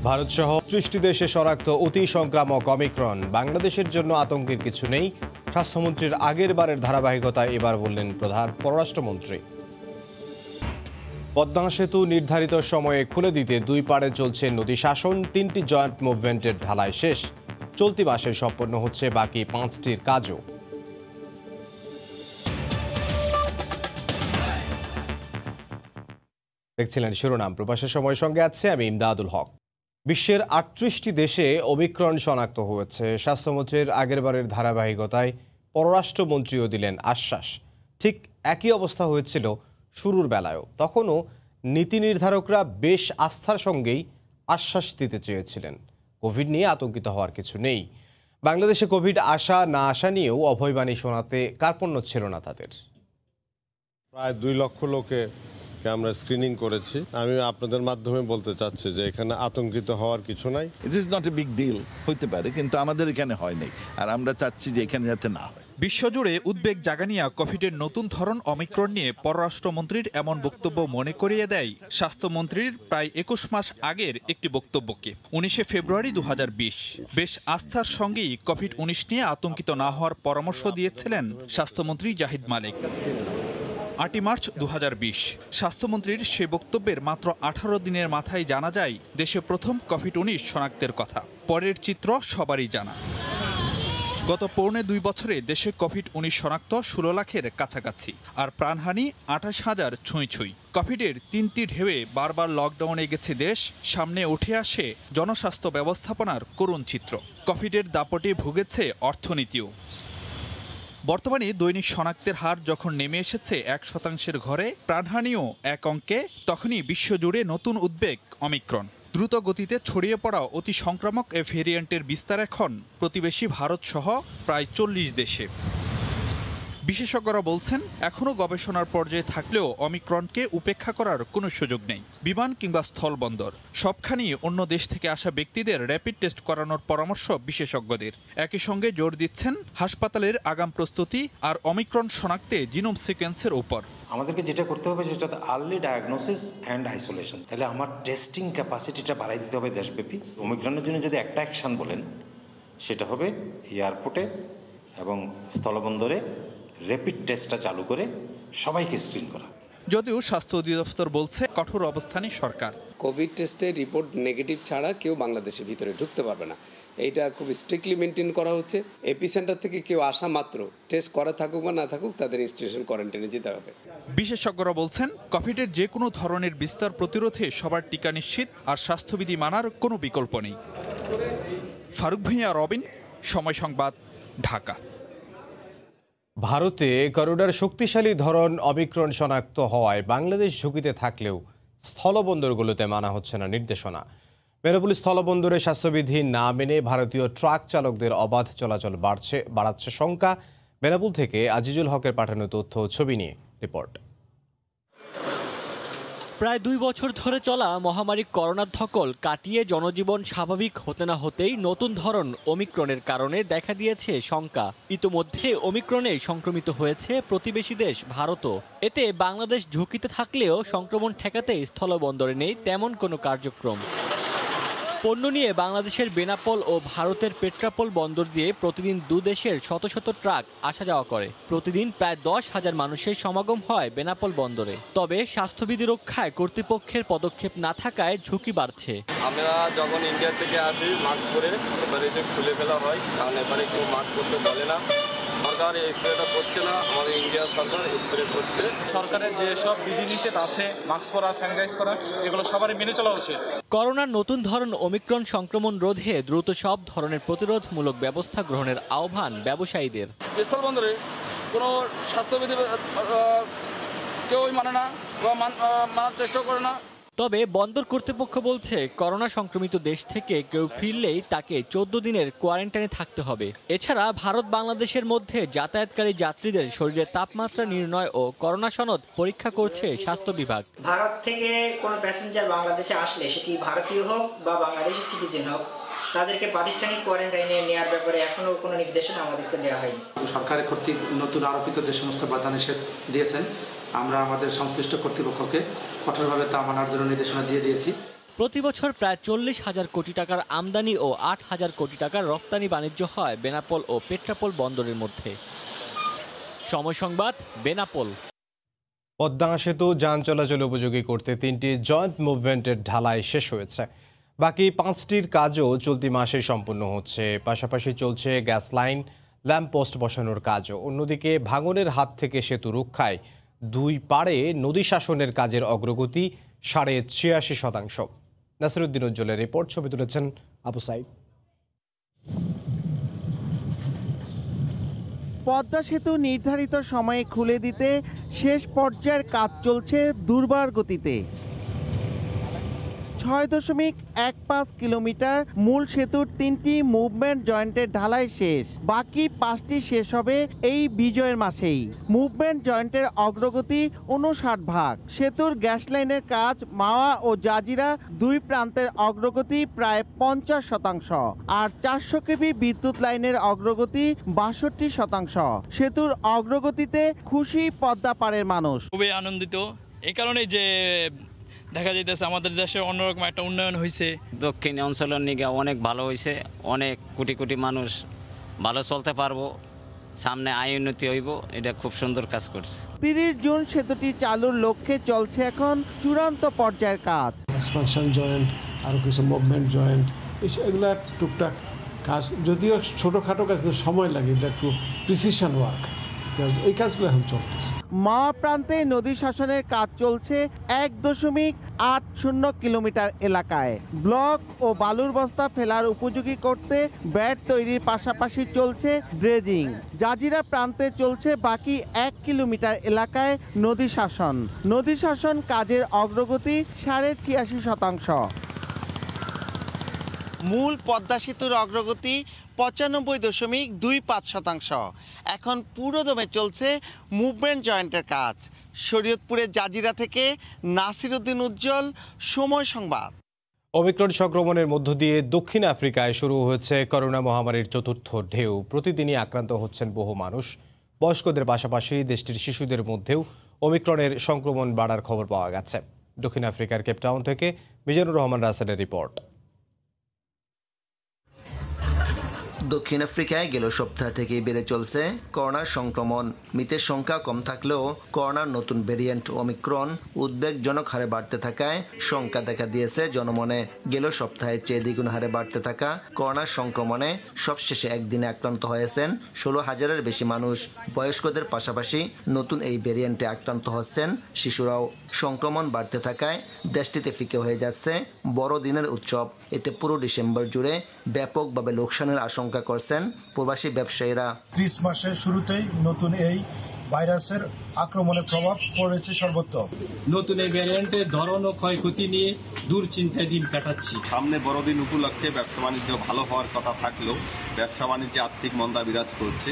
ভারতসহ ৩০টি দেশে শনাক্ত অতি সংক্রামক অমিক্রন। বাংলাদেশের জন্য আতঙ্কের কিছু নেই। স্বাস্থ্যমন্ত্রীর আগের বারের ধারাবাহিকতায় এবার বললেন প্রধান পররাষ্ট্রমন্ত্রী। পদ্মা সেতু নির্ধারিত সময়ে খুলে দিতে দুই পাড়ে চলছে নদী শাসন। ৩টি জয়েন্ট মুভমেন্টের ঢালাই শেষ। চলতি মাসে সম্পন্ন হচ্ছে বাকি 5টির কাজও। দেখছিলেন শিরোনাম। প্রবাসের সময়ের সঙ্গে আছে আমি ইমদাদুল হক। বিশ্বের ৩৮টি দেশে ওমিক্রন শনাক্ত হয়েছে। স্বাস্থ্যমন্ত্রীর আগেরবারের ধারাবাহিকতায় পররাষ্ট্রমন্ত্রীও দিলেন আশ্বাস। ঠিক একই অবস্থা হয়েছিল শুরুর বেলায়ও। তখনও নীতি নির্ধারকরা বেশ আস্থার সঙ্গেই আশ্বাস দিতে চেয়েছিলেন, কোভিড নিয়ে আতঙ্কিত হওয়ার কিছু নেই। বাংলাদেশে কোভিড আসা না আসা নিয়েও অভয়বাণী শোনাতে কার্পণ্য ছিল না তাদের। প্রায় 2 লক্ষ লোকে আমরা স্ক্রিনিং করেছি। আমি আপনাদের মাধ্যমে বলতে চাচ্ছি যে এখানে আতঙ্কিত হওয়ার কিছু নাই। It is not a big deal, হইতে পারে, কিন্তু আমাদের এখানে হয় নাই, আর আমরা চাচ্ছি যে এখানে যাতে না হয়। বিশ্বজুড়ে উদ্বেগ জাগানিয়া কোভিডের নতুন ধরন অমিক্রন নিয়ে পররাষ্ট্রমন্ত্রীর এমন বক্তব্য মনে করিয়ে দেয় স্বাস্থ্যমন্ত্রীর প্রায় 21 মাস আগের একটি বক্তব্যকে। 19 ফেব্রুয়ারি 2020 বেশ আস্থার সঙ্গেই কোভিড-19 নিয়ে আতঙ্কিত না হওয়ার পরামর্শ দিয়েছিলেন স্বাস্থ্যমন্ত্রী জাহিদ মালেক। 8 মার্চ 2020 স্বাস্থ্যমন্ত্রীর সে বক্তব্যের মাত্র 18 দিনের মাথায় জানা যায় দেশে প্রথম কোভিড-19 শনাক্তের কথা। পরের চিত্র সবারই জানা। গত পৌনে 2 বছরে দেশে কোভিড-19 শনাক্ত 16 লাখের কাছাকাছি, আর প্রাণহানি 28,000 ছুঁই। কোভিডের 3টি ঢেউয়ে বারবার লকডাউনে গেছে দেশ। সামনে উঠে আসে জনস্বাস্থ্য ব্যবস্থাপনার করুণ চিত্র। কোভিডের দাপটে ভুগেছে অর্থনীতিও। বর্তমানে দৈনিক শনাক্তের হার যখন নেমে এসেছে 1% ঘরে, প্রাণহানিও এক অঙ্কে, তখনই বিশ্বজুড়ে নতুন উদ্বেগ অমিক্রন। দ্রুত গতিতে ছড়িয়ে পড়া অতি সংক্রামক এ ভেরিয়েন্টের বিস্তার এখন প্রতিবেশী ভারত সহ প্রায় 40 দেশে। বিশেষজ্ঞরা বলছেন, এখনও গবেষণার পর্যায়ে থাকলেও অমিক্রনকে উপেক্ষা করার কোনো সুযোগ নেই। বিমান কিংবা স্থলবন্দর সবখানেই অন্য দেশ থেকে আসা ব্যক্তিদের র্যাপিড টেস্ট করানোর পরামর্শ বিশেষজ্ঞদের। একই সঙ্গে জোর দিচ্ছেন হাসপাতালের আগাম প্রস্তুতি আর অমিক্রন শনাক্তে জিনোম সিকোয়েন্সের উপর। আমাদেরকে যেটা করতে হবে সেটা আর্লি ডায়াগনোসিস অ্যান্ড আইসোলেশন। তাহলে আমার টেস্টিং ক্যাপাসিটিটা বাড়াই দিতে হবে দেশব্যাপী। ওমিক্রনের জন্য যদি একটা অ্যাকশন বলেন, সেটা হবে এয়ারপোর্টে এবং স্থলবন্দরে র্যাপিড টেস্টটা চালু করে সবাইকে স্ক্রিন করা। যদিও স্বাস্থ্য অধিদপ্তর বলছে কঠোর অবস্থানই সরকার। কোভিড টেস্টে রিপোর্ট নেগেটিভ ছাড়া কেউ বাংলাদেশের ভিতরে ঢুকতে পারবে না। এইটা খুব স্ট্রিক্টলি মেনটেন করা হচ্ছে। এপিসেন্টার থেকে কেউ আসা মাত্র টেস্ট করা থাকুক বা না থাকুক, তাদের ইনস্টিটিউশন কোয়ারেন্টাইনে যেতে হবে। বিশেষজ্ঞরা বলছেন, কোভিডের যে কোনো ধরনের বিস্তার প্রতিরোধে সবার টিকা নিশ্চিত আর স্বাস্থ্যবিধি মানার কোনো বিকল্প নেই। ফারুক ভূঁইয়া, রবিন, সময় সংবাদ, ঢাকা। ভারতে করোনার শক্তিশালী ধরন অমিক্রন শনাক্ত হওয়ায় বাংলাদেশ ঝুঁকিতে থাকলেও স্থলবন্দরগুলোতে মানা হচ্ছে না নির্দেশনা। বেনাপোল স্থলবন্দরে স্বাস্থ্যবিধি না মেনে ভারতীয় ট্রাক চালকদের অবাধ চলাচল বাড়াচ্ছে শঙ্কা। বেনাপোল থেকে আজিজুল হকের পাঠানো তথ্য ও ছবি নিয়ে রিপোর্ট। প্রায় 2 বছর ধরে চলা মহামারী করোনার ধকল কাটিয়ে জনজীবন স্বাভাবিক হতে না হতেই নতুন ধরন ওমিক্রনের কারণে দেখা দিয়েছে শঙ্কা। ইতোমধ্যে ওমিক্রনে সংক্রমিত হয়েছে প্রতিবেশী দেশ ভারতও। এতে বাংলাদেশ ঝুঁকিতে থাকলেও সংক্রমণ ঠেকাতে স্থলবন্দরে নেই তেমন কোনো কার্যক্রম। পণ্য নিয়ে বাংলাদেশের বেনাপোল ও ভারতের পেট্রাপোল বন্দর দিয়ে প্রতিদিন 2 দেশের শত শত ট্রাক আসা যাওয়া করে। প্রতিদিন প্রায় 10,000 মানুষের সমাগম হয় বেনাপোল বন্দরে। তবে স্বাস্থ্যবিধি রক্ষায় কর্তৃপক্ষের পদক্ষেপ না থাকায় ঝুঁকি বাড়ছে। আমরা যখন ইন্ডিয়া থেকে আসি মাস্ক পরে এবারে এসে খুলে ফেলা হয়, কারণ এবারে কেউ মাস্ক করতে বলে না। সরকার এই স্প্রেটা করছে না, আমাদের ইন্ডিয়া সরকার স্প্রে করছে। সরকারের যে সব বিধিনিষেধ আছে, মাস্ক পরা, স্যানিটাইজ করা, এগুলো সবারই মেনে চলা উচিত। করোনার নতুন ধরন ওমিক্রন সংক্রমণ রোধে দ্রুত সব ধরনের প্রতিরোধমূলক ব্যবস্থা গ্রহণের আহ্বান ব্যবসায়ীদের। স্থলবন্দরে কোনো স্বাস্থ্যবিধি কেউই মানে না বা মানার চেষ্টা করে না। তবে বন্দর কর্তৃপক্ষ বলছে, করোনা সংক্রমিত দেশ থেকে কেউ ফিরলেই তাকে 14 দিনের কোয়ারেন্টাইনে থাকতে হবে। এছাড়া ভারত বাংলাদেশের মধ্যে যাতায়াতকারী যাত্রীদের শরীরের তাপমাত্রা নির্ণয় ও করোনা সনদ পরীক্ষা করছে স্বাস্থ্য বিভাগ। ভারত থেকে কোনো প্যাসেঞ্জার বাংলাদেশে আসলে, সেটি ভারতীয় হোক বা বাংলাদেশি সিটিজেন হোক, তাদেরকে প্রাতিষ্ঠানিক কোয়ারেন্টাইনে নেওয়ার ব্যাপারে এখনো কোনো নির্দেশনা আমাদেরকে দেওয়া হয়নি। সরকারের কর্তৃক নতুন আরোপিত যে সমস্ত বাধা নিষেধ দিয়েছেন, আমরা আমাদের সংশ্লিষ্ট কর্তৃপক্ষকে কঠোরভাবে তা মানার জন্য নির্দেশনা দিয়েছি। প্রতি বছর প্রায় 40,000 কোটি টাকার আমদানি ও 8,000 কোটি টাকার রপ্তানি বাণিজ্য হয় বেনাপোল ও পেট্রাপোল বন্দরের মধ্যে। সময় সংবাদ, বেনাপোল। পদ্মা সেতু যান চলাচল উপযোগী করতে 3টি জয়েন্ট মুভমেন্টের ঢালাই শেষ হয়েছে। বাকি 5টির কাজও চলতি মাসে সম্পন্ন হচ্ছে। পাশাপাশি চলছে গ্যাস লাইন, ল্যাম্পপোস্ট বসানোর কাজও। অন্যদিকে ভাঙনের হাত থেকে সেতু রক্ষায় দুই পাড়ে নদী শাসনের কাজের অগ্রগতি 86.5%। নাসিরউদ্দিন উজ্জ্বলের রিপোর্ট, ছবি তুলেছেন আবু সাইদ। পদ্মা সেতু নির্ধারিত সময়ে খুলে দিতে শেষ পর্যায়ের কাজ চলছে দুর্বার গতিতে। 6.15 কিলোমিটার মূল সেতুর 3টি মুভমেন্ট জয়েন্টের ঢালাই শেষ। বাকি 5টি শেষ হবে এই বিজয়ের মাসেই। মুভমেন্ট জয়েন্টের অগ্রগতি 59 ভাগ। সেতুর গ্যাস লাইনের কাজ মাওয়া ও জাজিরা দুই প্রান্তের অগ্রগতি প্রায় 50%। আর 400 কেভি বিদ্যুৎ লাইনের অগ্রগতি 62%। সেতুর অগ্রগতিতে খুশি পদ্মা পাড়ের মানুষ। খুবই আনন্দিত এই কারণে যে দেখা যাইতেছে আমাদের দেশে অন্যরকম একটা উন্নয়ন হয়েছে। দক্ষিণ অঞ্চলের নিগে অনেক ভালো হয়েছে, অনেক কোটি কোটি মানুষ ভালো চলতে পারবো, সামনে আয় উন্নতি হইব, এটা খুব সুন্দর কাজ করছে। 30 জুন সেতুটি চালুর লক্ষ্যে চলছে এখন চূড়ান্ত পর্যায়ের কাজ। এক্সপানশন জয়েন্ট, আরও কিছু মুভমেন্ট জয়েন্ট, এগুলো টুকটাক কাজ, যদিও ছোটোখাটো কাজ, সময় লাগে, এটা একটু প্রিসিশন ওয়ার্ক, এই কাজগুলো এখন চলতেছে। মাওয়া প্রান্তে নদী শাসনের কাজ চলছে 1.80 কিলোমিটার এলাকায়। ব্লক ও বালুর বস্তা ফেলার উপযোগী করতে ব্যাট তৈরির পাশাপাশি চলছে ড্রেজিং। জাজিরা প্রান্তে চলছে বাকি 1 কিলোমিটার এলাকায় নদী শাসন। নদী শাসন কাজের অগ্রগতি 86.5%। মূল পদ্মা সেতুর অগ্রগতি 95.25%। এখন পুরোদমে চলছে মুভমেন্ট জয়েন্টের কাজ। শরীয়তপুরের জাজিরা থেকে নাসিরউদ্দিন উজ্জ্বল, সময় সংবাদ। ওমিক্রন সংক্রমণের মধ্য দিয়ে দক্ষিণ আফ্রিকায় শুরু হয়েছে করোনা মহামারীর চতুর্থ ঢেউ। প্রতিদিনই আক্রান্ত হচ্ছেন বহু মানুষ। বয়স্কদের পাশাপাশি দেশটির শিশুদের মধ্যেও ওমিক্রনের সংক্রমণ বাড়ার খবর পাওয়া গেছে। দক্ষিণ আফ্রিকার কেপটাউন থেকে মিজানুর রহমান রাসেলের রিপোর্ট। দক্ষিণ আফ্রিকায় গেল সপ্তাহ থেকেই বেড়ে চলছে করোনার সংক্রমণ। মৃতের সংখ্যা কম থাকলেও করোনার নতুন ভ্যারিয়েন্ট ওমিক্রন উদ্বেগজনক হারে বাড়তে থাকায় শঙ্কা দেখা দিয়েছে জনমনে। গেল সপ্তাহের চেয়ে দ্বিগুণ হারে বাড়তে থাকা করোনার সংক্রমণে সবশেষে একদিনে আক্রান্ত হয়েছেন 16,000-এর বেশি মানুষ। বয়স্কদের পাশাপাশি নতুন এই ভ্যারিয়েন্টে আক্রান্ত হচ্ছেন শিশুরাও। সংক্রমণ বাড়তে থাকায় দেশটিতে ফিকে হয়ে যাচ্ছে বড়দিনের উৎসব। এতে পুরো ডিসেম্বর জুড়ে ব্যাপকভাবে লোকসানের আশঙ্কা করছেন প্রবাসী ব্যবসায়ীরা। ক্রিসমাসের শুরুতেই নতুন এই ভাইরাসের আক্রমণের প্রভাব পড়েছে সর্বত্র। নতুন এই ভ্যারিয়েন্টের ধরন ও ক্ষয়ক্ষতি নিয়ে দুশ্চিন্তায় দিন কাটাচ্ছি। সামনে বড়দিন উপলক্ষে ব্যবসা বাণিজ্য ভালো হওয়ার কথা থাকলেও ব্যবসা বাণিজ্যে আর্থিক মন্দা বিরাজ করছে।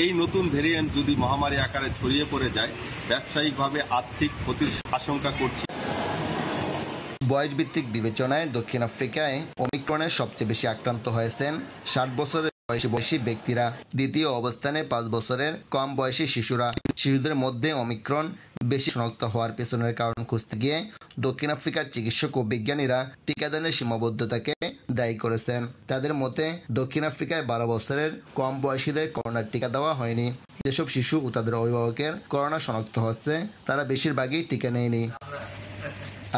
এই নতুন ভ্যারিয়েন্ট যদি মহামারী আকারে ছড়িয়ে পড়ে যায়, ব্যবসায়িকভাবে আর্থিক ক্ষতির আশঙ্কা করছে। বয়সভিত্তিক বিবেচনায় দক্ষিণ আফ্রিকায় ওমিক্রনের সবচেয়ে বেশি আক্রান্ত হয়েছেন 60 বছরের বয়সী ব্যক্তিরা। দ্বিতীয় অবস্থানে 5 বছরের কম বয়সী শিশুরা। শিশুদের মধ্যে ওমিক্রন বেশি শনাক্ত হওয়ার পেছনের কারণ খুঁজতে গিয়ে দক্ষিণ আফ্রিকার চিকিৎসক ও বিজ্ঞানীরা টিকাদানের সীমাবদ্ধতাকে দায়ী করেছেন। তাদের মতে দক্ষিণ আফ্রিকায় 12 বছরের কম বয়সীদের করোনার টিকা দেওয়া হয়নি। যেসব শিশু ও তাদের অভিভাবকের করোনা শনাক্ত হচ্ছে তারা বেশিরভাগই টিকা নেয়নি।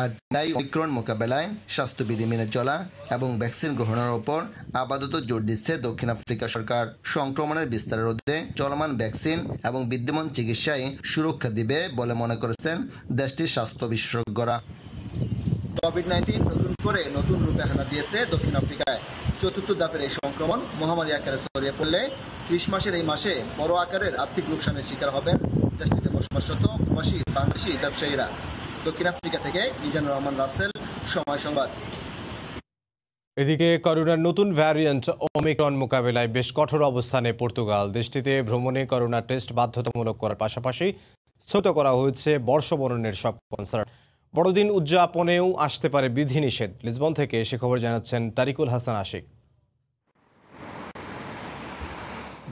আর তাই ওমিক্রন মোকাবেলায় স্বাস্থ্যবিধি মেনে চলা এবং ভ্যাকসিন গ্রহণের ওপর আপাতত জোর দিচ্ছে দক্ষিণ আফ্রিকা সরকার। সংক্রমণের বিস্তার রোধে চলমান ভ্যাকসিন এবং বিদ্যমান চিকিৎসায় সুরক্ষা দিবে বলে মনে করেছেন দেশটির স্বাস্থ্য বিশেষজ্ঞরা। কোভিড-19 নতুন রূপে হানা দিয়েছে দক্ষিণ আফ্রিকায়। চতুর্থ ধাপের এই সংক্রমণ মহামারী আকারে ছড়িয়ে পড়লে ক্রিসমাসের এই মাসে বড় আকারের আর্থিক লোকসানের শিকার হবেন দেশটিতে বসবাসরত প্রবাসী বাংলাদেশি ব্যবসায়ীরা। দক্ষিণ আফ্রিকা থেকে মিজানুর রহমান রাসেল, সময় সংবাদ। এদিকে করোনার নতুন ভ্যারিয়েন্ট ওমিক্রন মোকাবেলায় বেশ কঠোর অবস্থানে পর্তুগাল। দেশটিতে ভ্রমণে করোনা টেস্ট বাধ্যতামূলক করার পাশাপাশি স্থগিত করা হয়েছে বর্ষবরণের সব কনসার্ট। বড়দিন উদযাপনেও আসতে পারে বিধিনিষেধ। লিসবন থেকে সে খবর জানাচ্ছেন তারিকুল হাসান আশিক।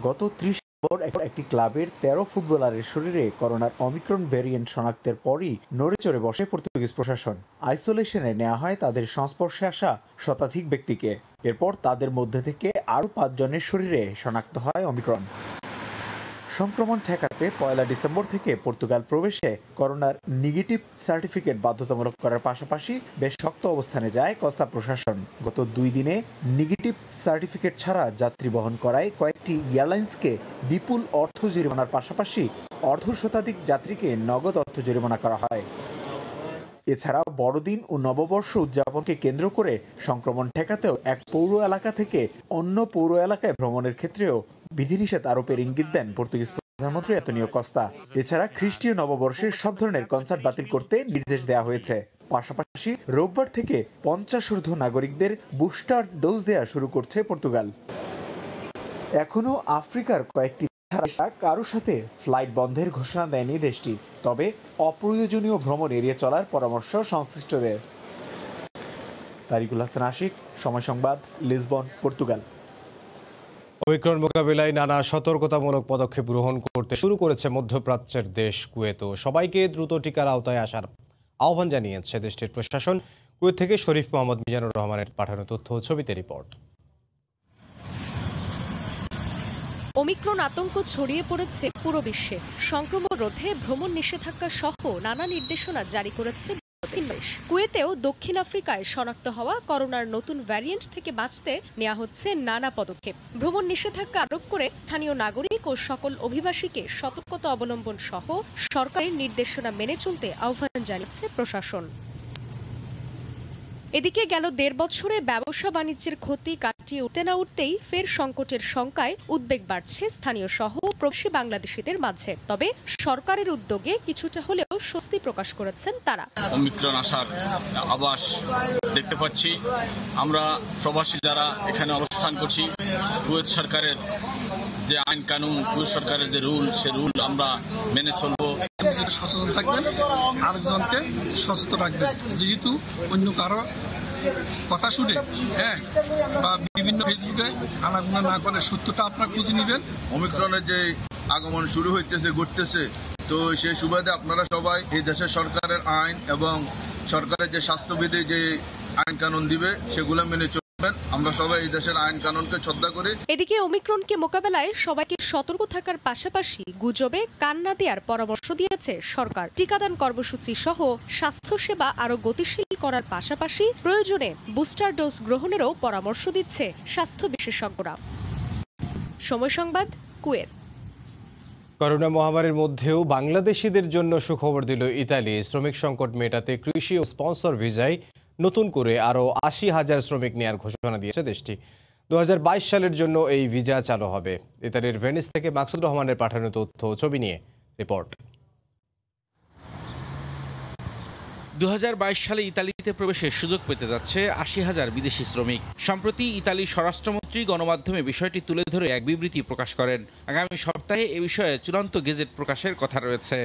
গত 30 এরপর একটি ক্লাবের 13 ফুটবলারের শরীরে করোনার অমিক্রন ভ্যারিয়েন্ট শনাক্তের পরই নড়েচড়ে বসে পর্তুগিজ প্রশাসন। আইসোলেশনে নেওয়া হয় তাদের সংস্পর্শে আসা শতাধিক ব্যক্তিকে। এরপর তাদের মধ্যে থেকে আরও 5 জনের শরীরে শনাক্ত হয় অমিক্রন। সংক্রমণ ঠেকাতে 1 ডিসেম্বর থেকে পর্তুগাল প্রবেশে করোনার নেগেটিভ সার্টিফিকেট বাধ্যতামূলক করার পাশাপাশি বেশ শক্ত অবস্থানে যায় কস্তা প্রশাসন। গত 2 দিনে নেগেটিভ সার্টিফিকেট ছাড়া যাত্রী বহন করায় কয়েকটি এয়ারলাইন্সকে বিপুল অর্থ জরিমানার পাশাপাশি অর্ধশতাধিক যাত্রীকে নগদ অর্থ জরিমানা করা হয়। এছাড়া বড়দিন ও নববর্ষ উদযাপনকে কেন্দ্র করে সংক্রমণ ঠেকাতেও এক পৌর এলাকা থেকে অন্য পৌর এলাকায় ভ্রমণের ক্ষেত্রেও বিধিনিষেধ আরোপের ইঙ্গিত দেন পর্তুগিজ প্রধানমন্ত্রী অ্যান্তোনিও কস্তা। এছাড়া খ্রিস্টীয় নববর্ষের সব ধরনের কনসার্ট বাতিল করতে নির্দেশ দেওয়া হয়েছে। পাশাপাশি রোববার থেকে 50 ঊর্ধ্ব নাগরিকদের বুস্টার ডোজ দেওয়া শুরু করছে পর্তুগাল। এখনও আফ্রিকার কয়েকটি কারো সাথে ফ্লাইট বন্ধের ঘোষণা দেয়নি দেশটি, তবে অপ্রয়োজনীয় ভ্রমণ এড়িয়ে চলার পরামর্শ সংশ্লিষ্টদের। তারিকুল হাসান আশিক, সময় সংবাদ, লিসবন, পর্তুগাল। ওমিক্রন মোকাবিলায় নানা সতর্কতামূলক পদক্ষেপ গ্রহণ করতে শুরু করেছে মধ্যপ্রাচ্যের দেশ কুয়েত। সবাইকে দ্রুত টিকার আওতায় আসার আহ্বান জানিয়েছে দেশটির প্রশাসন। কুয়েত থেকে শরীফ মোহাম্মদ মিজানুর রহমানের পাঠানো তথ্য ও ছবিতে রিপোর্ট। ওমিক্রন আতঙ্ক ছড়িয়ে পড়েছে পুরো বিশ্বে। সংক্রমণ রোধে ভ্রমণ নিষেধাজ্ঞা সহ নানা নির্দেশনা জারি করেছে দেশ। কুয়েতেও দক্ষিণ আফ্রিকায় শনাক্ত হওয়া করোনার নতুন ভ্যারিয়েন্ট থেকে বাঁচতে নেওয়া হচ্ছে নানা পদক্ষেপ। ভ্রমণ নিষেধাজ্ঞা আরোপ করে স্থানীয় নাগরিক ও সকল অভিবাসীকে সতর্কতা অবলম্বন সহ সরকারের নির্দেশনা মেনে চলতে আহ্বান জানিয়েছে প্রশাসন। এদিকে গেল 1.5 বছরে ব্যবসা বাণিজ্যের ক্ষতি কাটিয়ে উঠতে না উঠতেই ফের সংকটের শঙ্কায় উদ্বেগ বাড়ছে স্থানীয় সহ প্রবাসী বাংলাদেশিদের মাঝে। তবে সরকারের উদ্যোগে কিছুটা হলেও স্বস্তি প্রকাশ করেছেন তারা। ওমিক্রন আসার আভাস দেখতে পাচ্ছি। আমরা প্রবাসী যারা এখানে অবস্থান করছি, কুয়েত সরকারের যে আইন কানুন, কুয়েত সরকারের যে রুল, সে রুল আমরা মেনে চলবো। সচেতন থাকবেন, আরেকজনকে সচেতন রাখবেন। যেহেতু অন্য কারো কথা শুনে বা বিভিন্ন ফেসবুকে আনাগোনা না করে সত্যটা আপনার খুঁজে নেবেন। ওমিক্রনের যে আগমন শুরু হইতেছে, ঘটতেছে, তো সেই সুবাদে আপনারা সবাই এই দেশের সরকারের আইন এবং সরকারের যে স্বাস্থ্যবিধি যে আইন কানুন দিবে সেগুলো মেনে চলবেন। আমরা সবাই এই দেশের আইন কানুনকে শ্রদ্ধা করি। এদিকে ওমিক্রনকে মোকাবেলায় সবাইকে সতর্ক থাকার পাশাপাশি গুজবে কান না দেওয়ার পরামর্শ দিয়েছে সরকার। টিকাদান কর্মসূচি সহ স্বাস্থ্যসেবা আরো গতিশীল করার পাশাপাশি প্রয়োজনে বুস্টার ডোজ গ্রহণেরও পরামর্শ দিচ্ছে স্বাস্থ্য বিশেষজ্ঞরা। সময় সংবাদ, কুয়েত। করোনা মহামারীর মধ্যেও বাংলাদেশিদের জন্য সুখবর দিল ইতালি। শ্রমিক সংকট মেটাতে কৃষি ও স্পন্সর ভিসায় নতুন করে আরও 80,000 শ্রমিক নেওয়ার ঘোষণা দিয়েছে দেশটি। 2022 সালের জন্য এই ভিসা চালু হবে। ইতালির ভেনিস থেকে মাকসুদ রহমানের পাঠানো তথ্য ছবি নিয়ে রিপোর্ট। 2022 সালে ইতালিতে প্রবেশের সুযোগ পেতে যাচ্ছে 80,000 বিদেশি শ্রমিক। সম্প্রতি ইতালির স্বরাষ্ট্রমন্ত্রী গণমাধ্যমে বিষয়টি তুলে ধরে এক বিবৃতি প্রকাশ করেন। আগামী সপ্তাহে এ বিষয়ে চূড়ান্ত গেজেট প্রকাশের কথা রয়েছে।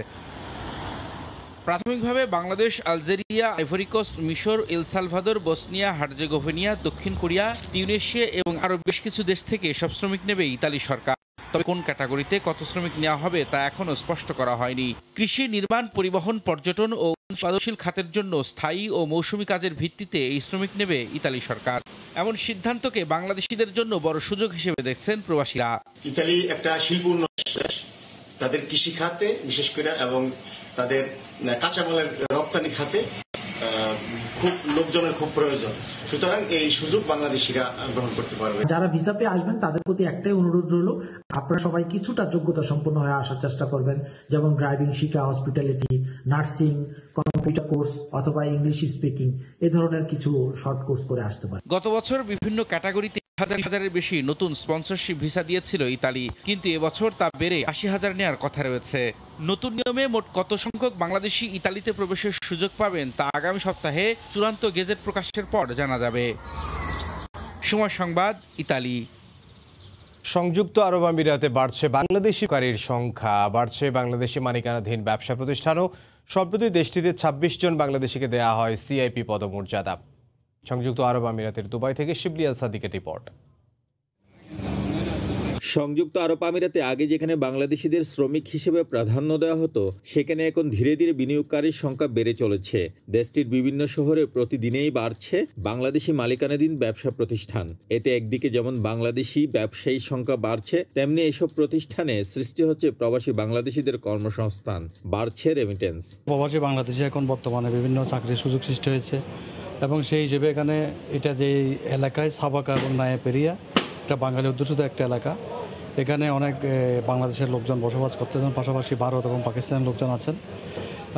প্রাথমিকভাবে বাংলাদেশ, আলজেরিয়া, আইভরি কোস্ট, মিশর, এল সালভাদর, বসনিয়া, হার্জেগোভিনা, দক্ষিণ কোরিয়া, তিউনেশিয়া এবং আরও বেশ কিছু দেশ থেকে এসব শ্রমিক নেবে ইতালি সরকার। তবে কোন ক্যাটাগরিতে কত শ্রমিক নেওয়া হবে তা এখনও স্পষ্ট করা হয়নি। কৃষি, নির্মাণ, পরিবহন, পর্যটন ও উৎপাদনশীল খাতের জন্য স্থায়ী ও মৌসুমী কাজের ভিত্তিতে এই শ্রমিক নেবে ইতালি সরকার। এমন সিদ্ধান্তকে বাংলাদেশিদের জন্য বড় সুযোগ হিসেবে দেখছেন প্রবাসীরা। ইতালি একটা শিল্প উন্নয়ন দেশ, তাদের কৃষি খাতে বিশেষ করে এবং তাদের কাঁচামালের রপ্তানি খাতে খুব লোকজনের খুব প্রয়োজন। সুতরাং এই সুযোগ বাংলাদেশিরা গ্রহণ করতে পারবে। যারা ভিসা পেয়ে আসবেন তাদের প্রতি একটাই অনুরোধ রইল, আপনারা সবাই কিছুটা যোগ্যতা সম্পন্ন হয়ে আসার চেষ্টা করবেন। যেমন ড্রাইভিং শিখা, হসপিটালিটি, নার্সিং, কম্পিউটার কোর্স অথবা ইংলিশ স্পিকিং, এই ধরনের কিছু শর্ট কোর্স করে আসতে পারেন। গত বছর বিভিন্ন ক্যাটাগরিতে হাজারের বেশি নতুন স্পন্সরশিপ ভিসা দিয়েছিল ইতালি, কিন্তু এবছর তা বেড়ে 80,000 নেওয়ার কথা রয়েছে। নতুন নিয়মে মোট কত সংখ্যক বাংলাদেশি ইতালিতে প্রবেশের সুযোগ পাবেন তা আগামী সপ্তাহে চূড়ান্ত গেজেট প্রকাশের পর জানা যাবে। সময় সংবাদ, ইতালি। সংযুক্ত আরব আমিরাতে বাড়ছে বাংলাদেশি কারীর সংখ্যা, বাড়ছে বাংলাদেশি মালিকানাধীন ব্যবসা প্রতিষ্ঠানও। সম্প্রতি দেশটিতে 26 জন বাংলাদেশিকে দেয়া হয় সিআইপি পদমর্যাদা। সংযুক্ত আরব আমিরাতের দুবাই থেকে শিবলি আল সাদিকের রিপোর্ট। সংযুক্ত আরব আমিরাতে আগে যেখানে বাংলাদেশিদের শ্রমিক হিসেবে প্রাধান্য দেওয়া হতো, সেখানে এখন ধীরে ধীরে বিনিয়োগকারীর সংখ্যা বেড়ে চলেছে। দেশটির বিভিন্ন শহরে প্রতিদিনেই বাড়ছে বাংলাদেশি মালিকানাধীন ব্যবসা প্রতিষ্ঠান। এতে একদিকে যেমন বাংলাদেশি ব্যবসায়ীর সংখ্যা বাড়ছে, তেমনি এসব প্রতিষ্ঠানে সৃষ্টি হচ্ছে প্রবাসী বাংলাদেশিদের কর্মসংস্থান, বাড়ছে রেমিটেন্স। প্রবাসী বাংলাদেশে এখন বর্তমানে বিভিন্ন চাকরির সুযোগ সৃষ্টি হয়েছে এবং সেই হিসেবে এখানে এটা যে এলাকায় সাবাকা এবং নায়াপেরিয়া, এটা বাঙালি অধ্যুষিত একটা এলাকা। এখানে অনেক বাংলাদেশের লোকজন বসবাস করতেছেন, পাশাপাশি ভারত এবং পাকিস্তানের লোকজন আছেন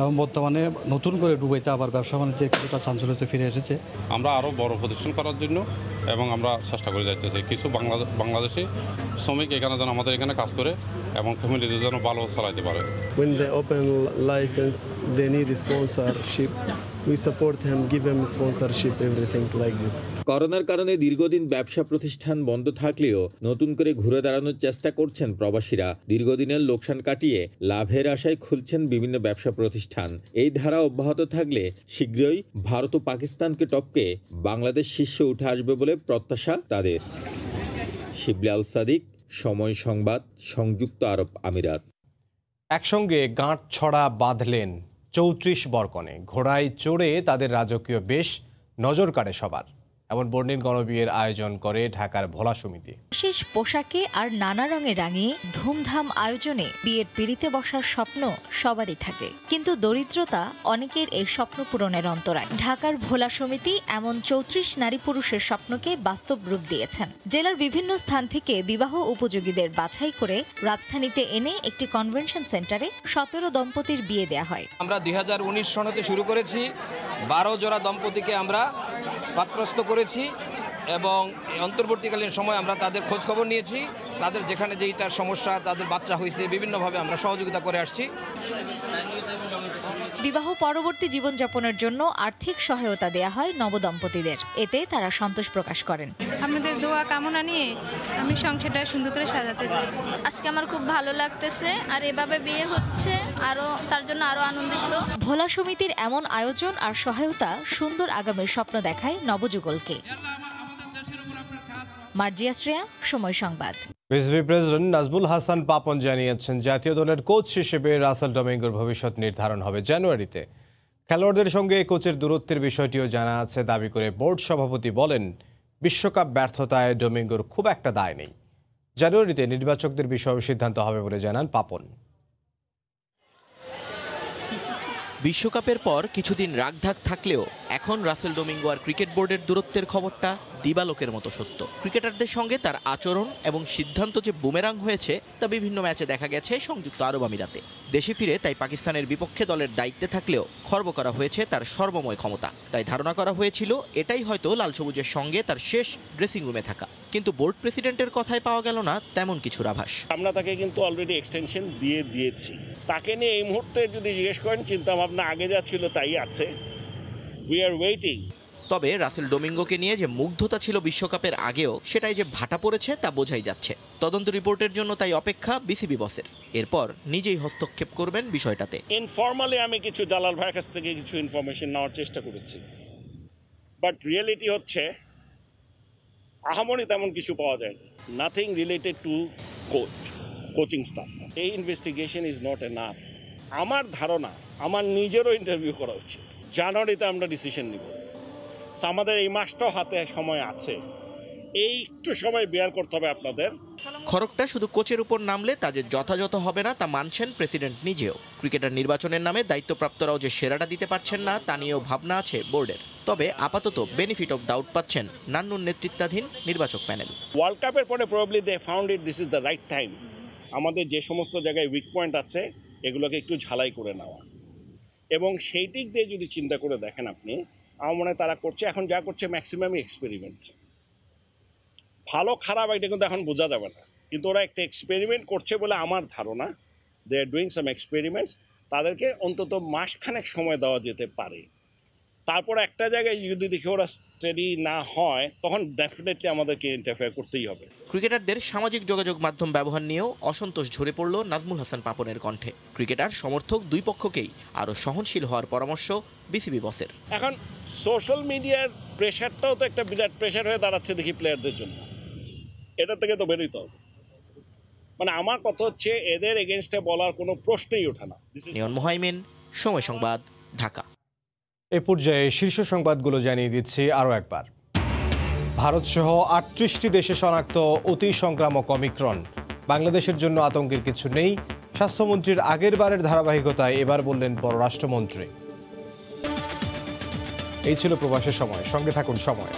এবং বর্তমানে নতুন করে দুবাইতে আবার ব্যবসা বাণিজ্যের কিছুটা চাঞ্চল্যতে ফিরে এসেছে। আমরা আরও বড় প্রতিষ্ঠান করার জন্য এবং আমরা চেষ্টা করে যাচ্ছি কিছু বাংলাদেশি শ্রমিক এখানে যেন আমাদের এখানে কাজ করে এবং ফ্যামিলিদের যেন ভালো চালাতে পারে। When they open license, they need sponsorship. We support him, give him sponsorship, everything like this. করোনার কারণে দীর্ঘদিন ব্যবসা প্রতিষ্ঠান বন্ধ থাকলেও নতুন করে ঘুরে দাঁড়ানোর চেষ্টা করছেন প্রবাসীরা। দীর্ঘদিনের লোকসান কাটিয়ে লাভের আশায় খুলছেন বিভিন্ন ব্যবসা প্রতিষ্ঠান। এই ধারা অব্যাহত থাকলে শীঘ্রই ভারত ও পাকিস্তানকে টপকে বাংলাদেশ শীর্ষে উঠে আসবে বলে প্রত্যাশা তাদের। শিবলি আল সাদিক, সময় সংবাদ, সংযুক্ত আরব আমিরাত। একসঙ্গে গাঁট ছড়া বাঁধলেন ৩৪ বরকনে। ঘোড়ায় চড়ে তাদের রাজকীয় বেশ নজর কাড়ে সবার। এমন বর্ণিল গণবিয়ের আয়োজন করে ঢাকার ভোলা সমিতি। বিশেষ পোশাকে আর নানা রঙে রাঙিয়ে ধুমধাম আয়োজনে বিয়ের পিঁড়িতে বসার স্বপ্ন সবারই থাকে, কিন্তু দরিদ্রতা অনেকের এই স্বপ্ন পূরণের অন্তরায়। ঢাকার ভোলা সমিতি এমন ৩৪ নারী পুরুষের স্বপ্নকে বাস্তব রূপ দিয়েছেন। জেলার বিভিন্ন স্থান থেকে বিবাহ উপযোগীদের বাছাই করে রাজধানীতে এনে একটি কনভেনশন সেন্টারে ১৭ দম্পতির বিয়ে দেয়া হয়। আমরা ২০১৯ সনেতে শুরু করেছি, ১২ জোড়া দম্পতিকে আমরা পাত্রস্থ করেছি এবং অন্তর্বর্তীকালীন সময় আমরা তাদের খোঁজখবর নিয়েছি। তাদের যেখানে যেইটার সমস্যা, তাদের বাচ্চা হয়েছে, বিভিন্নভাবে আমরা সহযোগিতা করে আসছি। বিবাহ পরবর্তী জীবনযাপনের জন্য আর্থিক সহায়তা দেয়া হয় নবদম্পতিদের। এতে তারা সন্তোষ প্রকাশ করেন। আমাদের দোয়া কামনা নিয়ে আমি সংসারটা সুন্দর করে সাজাতে চাই। আজকে আমার খুব ভালো লাগতেছে, আর এভাবে বিয়ে হচ্ছে আরো, তার জন্য আরো আনন্দিত। ভোলা সমিতির এমন আয়োজন আর সহায়তা সুন্দর আগামীর স্বপ্ন দেখায় নবযুগলকে। মার্জিয়া শ্রেয়া, সময় সংবাদ। বিসিবি প্রেসিডেন্ট নাজমুল হাসান পাপন জানিয়েছেন, জাতীয় দলের কোচ হিসেবে রাসেল ডমিঙ্গোর ভবিষ্যৎ নির্ধারণ হবে জানুয়ারিতে। খেলোয়াড়দের সঙ্গে কোচের দূরত্বের বিষয়টিও জানা আছে দাবি করে বোর্ড সভাপতি বলেন, বিশ্বকাপ ব্যর্থতায় ডমিঙ্গোর খুব একটা দায় নেই। জানুয়ারিতে নির্বাচকদের বিষয়ে সিদ্ধান্ত হবে বলে জানান পাপন। বিশ্বকাপের পর কিছুদিন রাগঢাক থাকলেও এখন রাসেল ডোমিঙ্গো আর ক্রিকেট বোর্ডের দূরত্বের খবরটা দিবালোকের মতো সত্য। ক্রিকেটারদের সঙ্গে তার আচরণ এবং সিদ্ধান্ত যে বুমেরাং হয়েছে তা বিভিন্ন ম্যাচে দেখা গেছে সংযুক্ত আরব আমিরাতে। দেশে ফিরে তাই পাকিস্তানের বিপক্ষে দলের দায়িত্বে থাকলেও খর্ব করা হয়েছে তার সর্বময় ক্ষমতা। তাই ধারণা করা হয়েছিল এটাই হয়তো লাল সবুজের সঙ্গে তার শেষ ড্রেসিং রুমে থাকা। কিন্তু বোর্ড প্রেসিডেন্টের কথায় পাওয়া গেল না তেমন কিছুর আভাস। আমরা তাকে কিন্তু অলরেডি এক্সটেনশন দিয়েছি। তাকে নিয়ে এই মুহূর্তে যদি জিজ্ঞেস করেন, চিন্তা ভাবনা আগে যা ছিল তাই আছে। We are waiting. তবে রাসেল ডোমিঙ্গোকে নিয়ে যে মুগ্ধতা ছিল বিশ্বকাপের আগেও, সেটাই যে ভাটা পড়েছে তা বোঝাই যাচ্ছে। তদন্ত রিপোর্টের জন্য তাই অপেক্ষা বিসিবি বসের। এরপর নিজেই হস্তক্ষেপ করবেন বিষয়টাতে। ইনফর্মালি আমি কিছু জালাল ভাইয়ের কাছ থেকে কিছু ইনফরমেশন নেওয়ার চেষ্টা করেছি, বাট রিয়েলিটি হচ্ছে আহামরি তেমন কিছু পাওয়া যায় না। Nothing related to coaching staff. এই ইনভেস্টিগেশন ইজ নট এনাফ। আমার ধারণা, আমার নিজেরও ইন্টারভিউ করা উচিত। জানুয়ারিতে আমরা ডিসিশন নিব। আমাদের এই মাসটাও হাতে সময় আছে, এই একটু সময় বেয়ার করতে হবে আপনাদের। খড়গটা শুধু কোচের উপর নামলে তা যে যথাযথ হবে না তা মানছেন প্রেসিডেন্ট নিজেও। ক্রিকেটার নির্বাচনের নামে দায়িত্বপ্রাপ্তরাও যে সেরাটা দিতে পারছেন না তা নিয়েও ভাবনা আছে বোর্ডের। তবে আপাতত বেনিফিট অফ ডাউট পাচ্ছেন নান্নুর নেতৃত্বাধীন নির্বাচক প্যানেল। ওয়ার্ল্ড কাপের পরে probably they found it this is the right time. আমাদের যে সমস্ত জায়গায় উইক পয়েন্ট আছে এগুলোকে একটু ঝালাই করে নেওয়া, এবং সেই দিক দিয়ে যদি চিন্তা করে দেখেন আপনি, আমার মনে হয় তারা করছে, এখন যা করছে ম্যাক্সিমামই এক্সপেরিমেন্ট। ভালো খারাপ এটা কিন্তু এখন বোঝা যাবে না, কিন্তু ওরা একটা এক্সপেরিমেন্ট করছে বলে আমার ধারণা। দে আর ডুইং সাম এক্সপেরিমেন্টস। তাদেরকে অন্তত মাসখানেক সময় দেওয়া যেতে পারে। তারপর একটা জায়গায় যদি দেখি ওরা স্টেডি না হয়, তখন ডেফিনেটলি আমাদেরকে ইন্টারফেয়ার করতেই হবে। ক্রিকেটারদের সামাজিক যোগাযোগ মাধ্যম ব্যবহার নিয়েও অসন্তোষ ঝরে পড়ল নাজমুল হাসান পাপনের কণ্ঠে। ক্রিকেটার সমর্থক দুই পক্ষকেই আরও সহনশীল হওয়ার পরামর্শ বিসিবি বসের। এখন সোশ্যাল মিডিয়ার প্রেশারটাও তো একটা বিরাট প্রেশার হয়ে দাঁড়াচ্ছে দেখি প্লেয়ারদের জন্য। এটা থেকে তো বেরোতে হবে। মানে আমার কথা হচ্ছে এদের এগেনস্টে বলার কোনো প্রশ্নই ওঠে না। নিয়ন মোহাইমিন, সময় সংবাদ, ঢাকা। এ পর্যায়ে শীর্ষ সংবাদগুলো জানিয়ে দিচ্ছি আরও একবার। ভারতসহ ৩৮টি দেশে শনাক্ত অতি সংক্রামক অমিক্রন। বাংলাদেশের জন্য আতঙ্কের কিছু নেই, স্বাস্থ্যমন্ত্রীর আগের বারের ধারাবাহিকতায় এবার বললেন পররাষ্ট্রমন্ত্রী। এই ছিল প্রবাসের সময়। সঙ্গে থাকুন সময়।